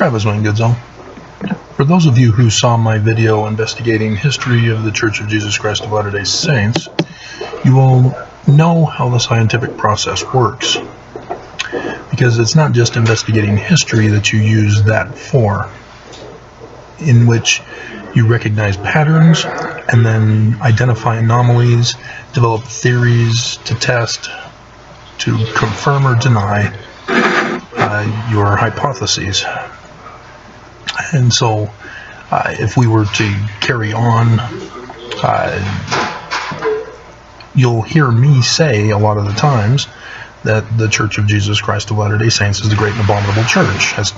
Travis Wayne Goodzone. For those of you who saw my video investigating history of the Church of Jesus Christ of Latter-day Saints, you will know how the scientific process works. Because it's not just investigating history that you use that for, in which you recognize patterns and then identify anomalies, develop theories to test, to confirm or deny your hypotheses. And so if we were to carry on, you'll hear me say a lot of the times that the Church of Jesus Christ of Latter-day Saints is the great and abominable church, as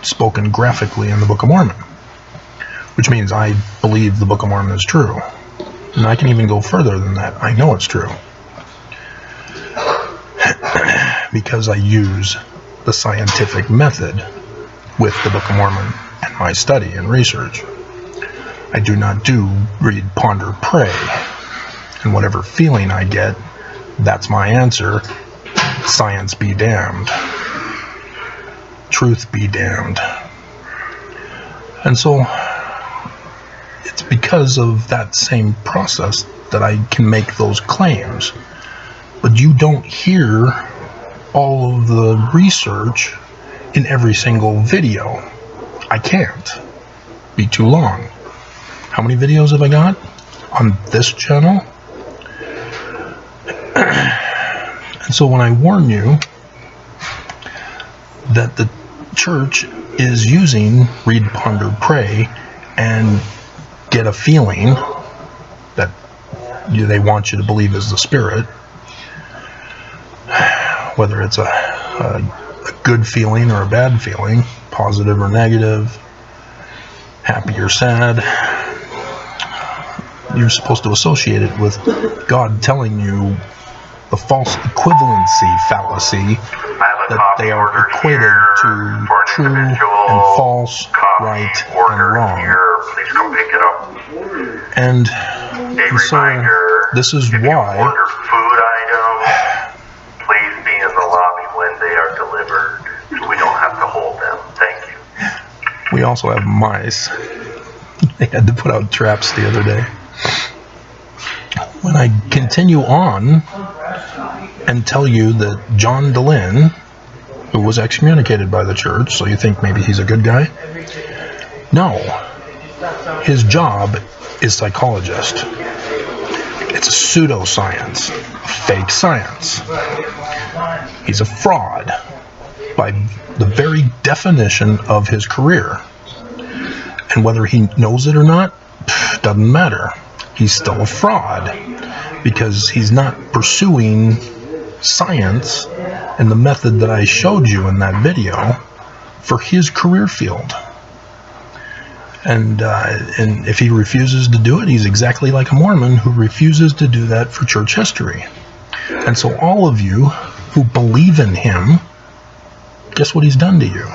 spoken graphically in the Book of Mormon, which means I believe the Book of Mormon is true. And I can even go further than that. I know it's true. Because I use the scientific method with the Book of Mormon and my study and research. I do not do read, ponder, pray. And whatever feeling I get, that's my answer. Science be damned. Truth be damned. And so it's because of that same process that I can make those claims. But you don't hear all of the research in every single video. I can't. Be too long. How many videos have I got on this channel? And so when I warn you that the church is using read, ponder, pray, and get a feeling that they want you to believe is the Spirit, whether it's a good feeling or a bad feeling, positive or negative, happy or sad, you're supposed to associate it with God telling you the false equivalency fallacy that they are equated to true and false, right and wrong. Please come pick it up. And so this is why Order food items. Please be in the lobby when they are delivered, so we don't have to hold them. Thank you. we also have mice. They had to put out traps the other day. When I continue on and tell you that John Dehlin, who was excommunicated by the church, so you think maybe he's a good guy? No. His job is psychologist. It's a pseudoscience, a fake science. He's a fraud by the very definition of his career. And whether he knows it or not, doesn't matter. He's still a fraud because he's not pursuing science and the method that I showed you in that video for his career field. And if he refuses to do it, he's exactly like a Mormon who refuses to do that for church history. And so all of you who believe in him, guess what he's done to you?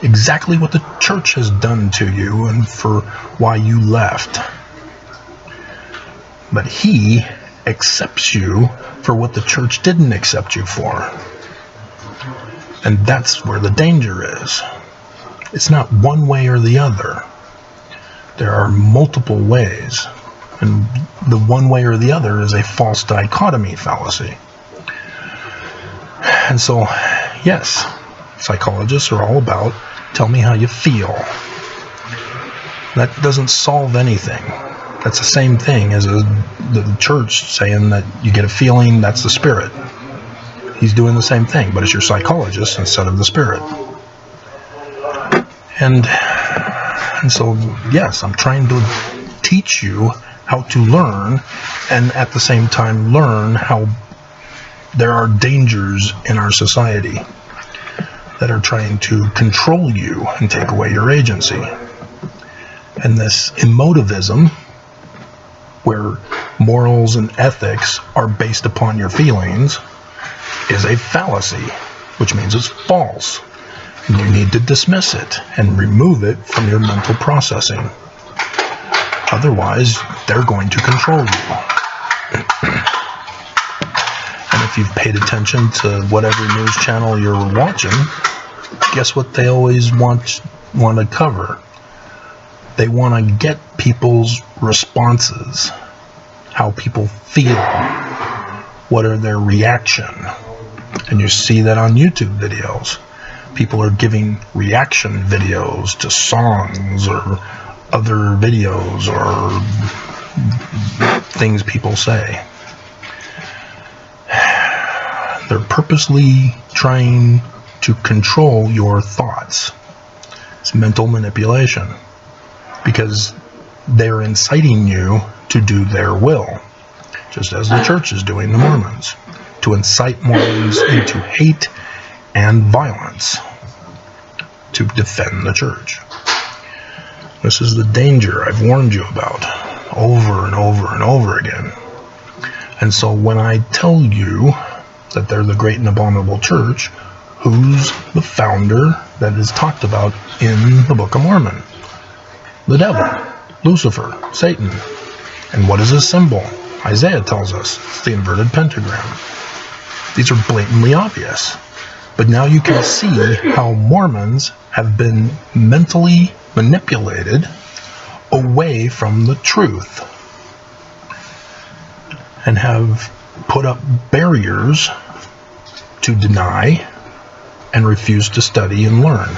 Exactly what the church has done to you and for why you left. But he accepts you for what the church didn't accept you for. And that's where the danger is. It's not one way or the other. There are multiple ways. And the one way or the other is a false dichotomy fallacy. And so, yes, psychologists are all about tell me how you feel. That doesn't solve anything. That's the same thing as the church saying that you get a feeling, that's the Spirit. He's doing the same thing, but it's your psychologist instead of the Spirit. And so, yes, I'm trying to teach you how to learn, and at the same time learn how there are dangers in our society that are trying to control you and take away your agency. And this emotivism, where morals and ethics are based upon your feelings, is a fallacy, which means it's false. And you need to dismiss it and remove it from your mental processing. Otherwise, they're going to control you. And if you've paid attention to whatever news channel you're watching, guess what they always want to cover? They want to get people's responses, how people feel, what are their reaction. And you see that on YouTube videos. People are giving reaction videos to songs or other videos or things people say. They're purposely trying to control your thoughts. It's mental manipulation because they're inciting you to do their will, just as the church is doing the Mormons, to incite Mormons into hate and violence to defend the church. This is the danger I've warned you about over and over and over again. And so when I tell you that they're the great and abominable church, who's the founder that is talked about in the Book of Mormon? The devil, Lucifer, Satan. And what is his symbol? Isaiah tells us it's the inverted pentagram. These are blatantly obvious. But now you can see how Mormons have been mentally manipulated away from the truth and have put up barriers to deny and refuse to study and learn.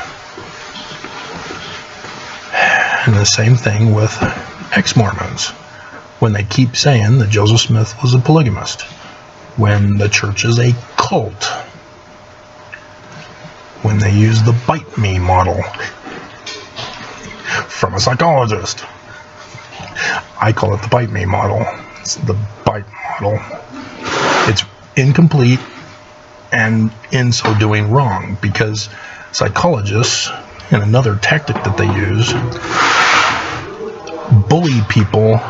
And the same thing with ex-Mormons, when they keep saying that Joseph Smith was a polygamist, when the church is a cult, when they use the bite me model from a psychologist. I call it the bite me model. It's the bite model. It's incomplete and in so doing wrong, because psychologists, and another tactic that they use, bully people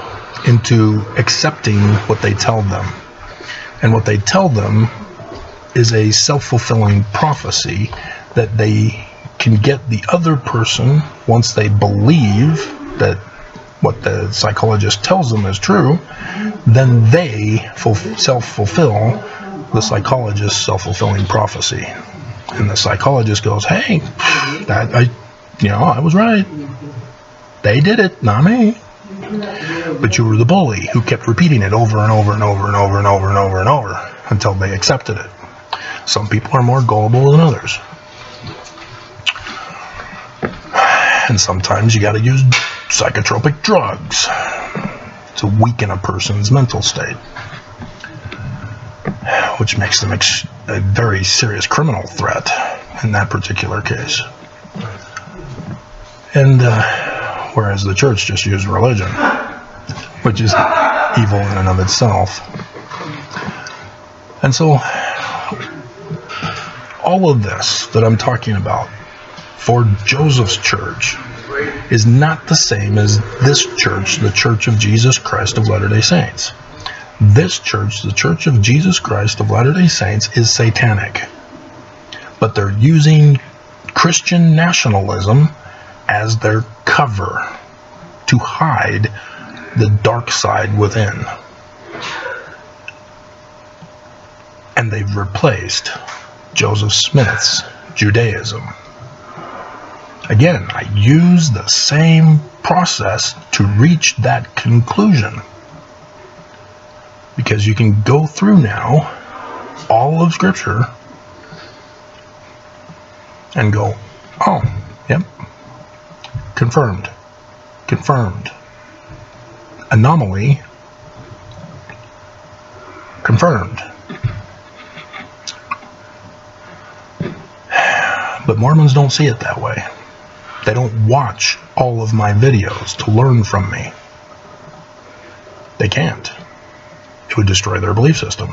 into accepting what they tell them. And what they tell them is a self-fulfilling prophecy that they can get the other person, once they believe that what the psychologist tells them is true, then they self-fulfill the psychologist's self-fulfilling prophecy. And the psychologist goes, hey, I was right. They did it, not me. But you were the bully who kept repeating it over and over and over and over and over and over and over until they accepted it. Some people are more gullible than others. And sometimes you got to use psychotropic drugs to weaken a person's mental state, which makes them a very serious criminal threat in that particular case. And whereas the church just used religion, which is evil in and of itself. And so all of this that I'm talking about for Joseph's church is not the same as this church, the Church of Jesus Christ of Latter-day Saints. This church, the Church of Jesus Christ of Latter-day Saints, is satanic. But they're using Christian nationalism as their cover to hide the dark side within. And they've replaced Joseph Smith's Judaism. Again, I use the same process to reach that conclusion, because you can go through now all of Scripture and go, oh, yep, confirmed, anomaly, confirmed. But Mormons don't see it that way. They don't watch all of my videos to learn from me. They can't. It would destroy their belief system.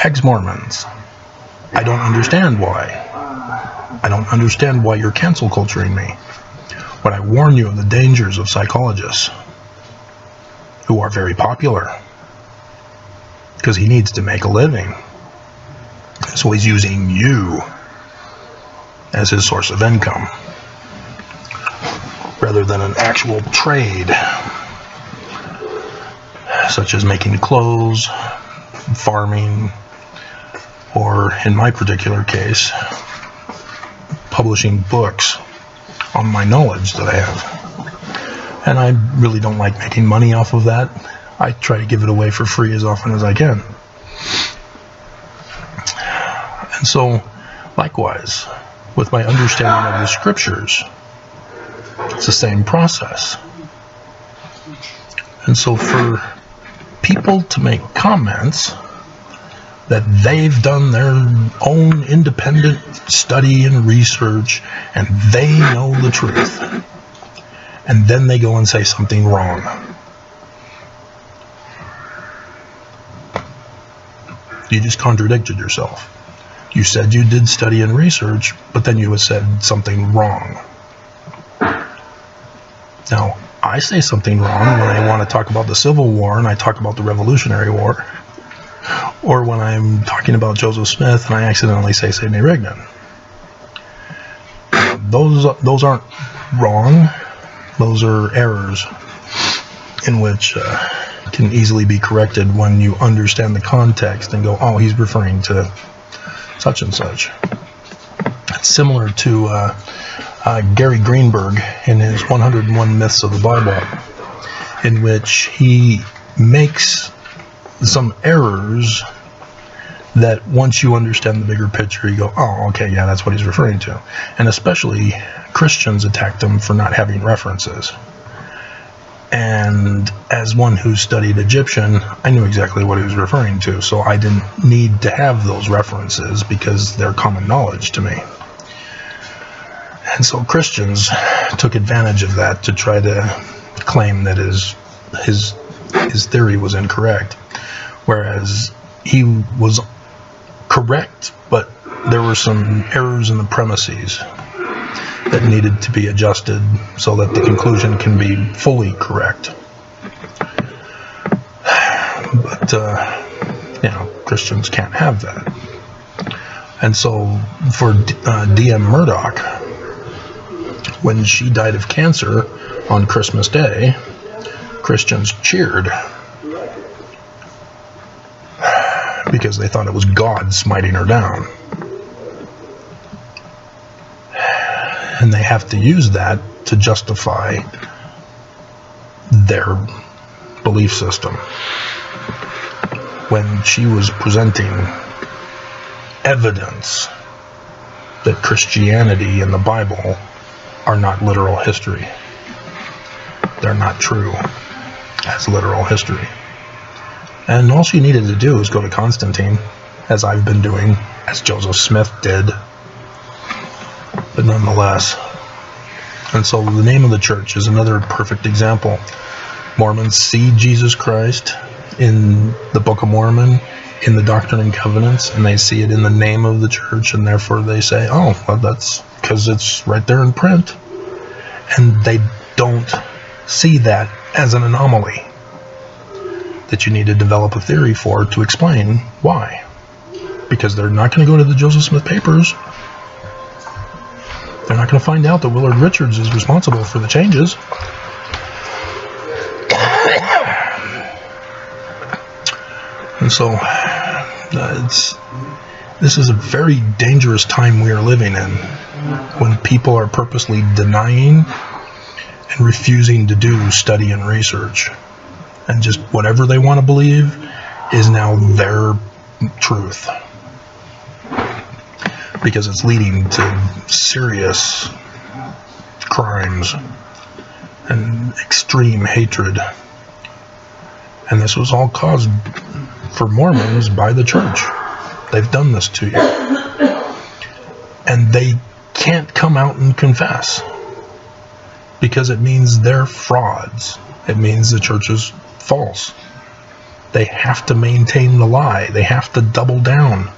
Ex-Mormons, I don't understand why. I don't understand why you're cancel culturing me. When I warn you of the dangers of psychologists, who are very popular, because he needs to make a living. So he's using you as his source of income, rather than an actual trade, such as making clothes, farming, or in my particular case, publishing books on my knowledge that I have. And I really don't like making money off of that. I try to give it away for free as often as I can. And so, likewise, with my understanding of the scriptures, it's the same process. And so for people to make comments that they've done their own independent study and research and they know the truth, and then they go and say something wrong, you just contradicted yourself. You said you did study and research, but then you said something wrong. Now, I say something wrong when I want to talk about the Civil War and I talk about the Revolutionary War, or when I'm talking about Joseph Smith and I accidentally say Sidney Rigdon. Those aren't wrong. Those are errors in which can easily be corrected when you understand the context and go, oh, he's referring to such and such. It's similar to Gary Greenberg in his 101 Myths of the Bible, in which he makes some errors that once you understand the bigger picture, you go, oh, okay, yeah, that's what he's referring to. And especially Christians attacked him for not having references. And as one who studied Egyptian, I knew exactly what he was referring to, so I didn't need to have those references because they're common knowledge to me. And so Christians took advantage of that to try to claim that his theory was incorrect, whereas he was correct, but there were some errors in the premises that needed to be adjusted so that the conclusion can be fully correct. But Christians can't have that. And so for D.M. Murdoch, when she died of cancer on Christmas Day, Christians cheered because they thought it was God smiting her down. And they have to use that to justify their belief system. When she was presenting evidence that Christianity and the Bible are not literal history. They're not true as literal history. And all she needed to do was go to Constantine, as I've been doing, as Joseph Smith did. But nonetheless. And so the name of the church is another perfect example. Mormons see Jesus Christ in the Book of Mormon, in the Doctrine and Covenants, and they see it in the name of the church, and therefore they say, oh, well, that's because it's right there in print. And they don't see that as an anomaly that you need to develop a theory for to explain why. Because they're not going to go to the Joseph Smith papers. They're not going to find out that Willard Richards is responsible for the changes. And so, this is a very dangerous time we are living in, when people are purposely denying and refusing to do study and research. And just whatever they want to believe is now their truth. Because it's leading to serious crimes and extreme hatred. And this was all caused for Mormons by the church. They've done this to you. And they can't come out and confess. Because it means they're frauds. It means the church is false. They have to maintain the lie. They have to double down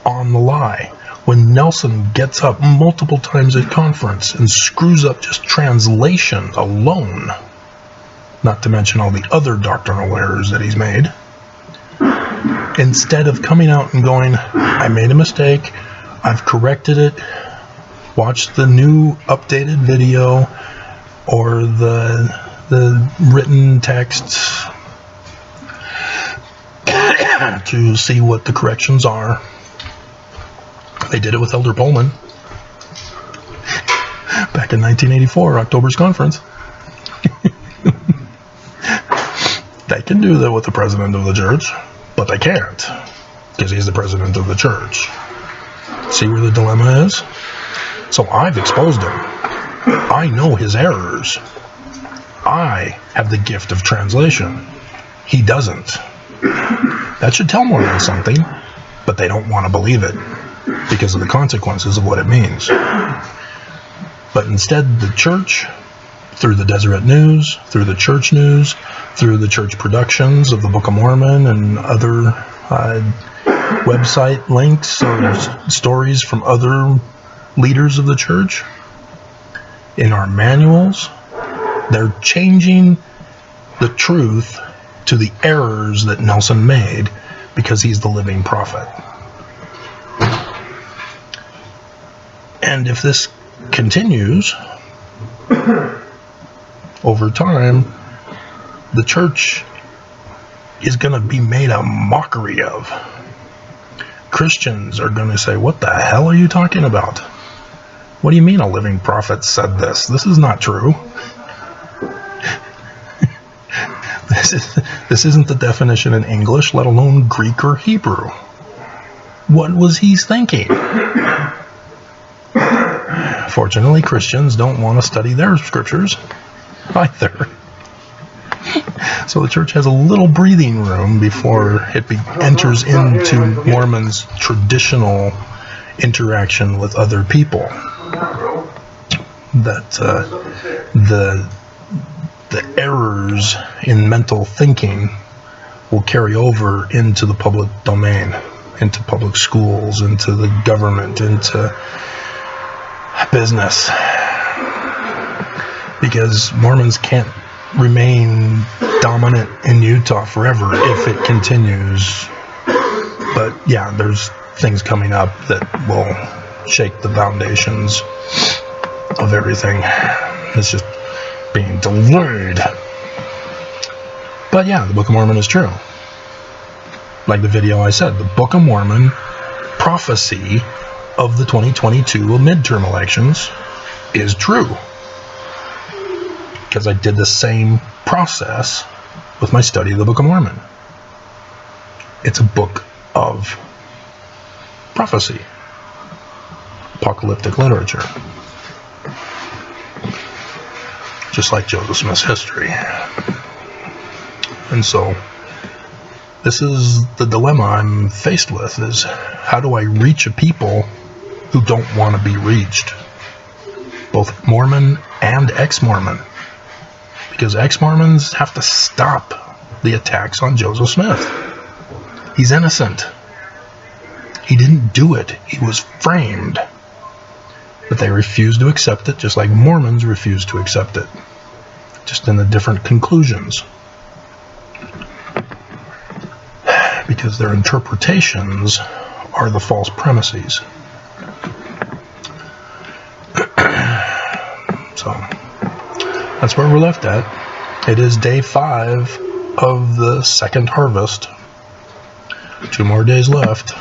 on the lie. When Nelson gets up multiple times at conference and screws up just translation alone, not to mention all the other doctrinal errors that he's made, instead of coming out and going, I made a mistake, I've corrected it, watch the new updated video or the written texts to see what the corrections are. They did it with Elder Pullman. back in 1984, October's conference. They can do that with the president of the church, but they can't, because he's the president of the church. See where the dilemma is? So I've exposed him. I know his errors. I have the gift of translation. He doesn't. That should tell Mormons something, but they don't want to believe it because of the consequences of what it means. But instead, the church, through the Deseret News, through the church news, through the church productions of the Book of Mormon and other website links or stories from other leaders of the church, in our manuals, they're changing the truth to the errors that Nelson made because he's the living prophet. And if this continues over time, the church is going to be made a mockery of. Christians are going to say, what the hell are you talking about? What do you mean a living prophet said this? This is not true. This isn't the definition in English, let alone Greek or Hebrew. What was he thinking? Fortunately, Christians don't want to study their scriptures either. So the church has a little breathing room before it enters into Mormons' traditional interaction with other people. That the errors in mental thinking will carry over into the public domain, into public schools, into the government, into business. Because Mormons can't remain dominant in Utah forever if it continues. But yeah, there's things coming up that will shake the foundations of everything. It's just being delayed. But yeah, the Book of Mormon is true. Like the video I said, the Book of Mormon prophecy of the 2022 midterm elections is true. Because I did the same process with my study of the Book of Mormon. It's a book of prophecy, apocalyptic literature, just like Joseph Smith's history. And so this is the dilemma I'm faced with, is how do I reach a people who don't want to be reached, both Mormon and ex-Mormon? Because ex-Mormons have to stop the attacks on Joseph Smith. He's innocent. He didn't do it. He was framed. But they refuse to accept it, just like Mormons refuse to accept it. Just in the different conclusions. Because their interpretations are the false premises. So that's where we're left at. It is day 5 of the second harvest. 2 more days left.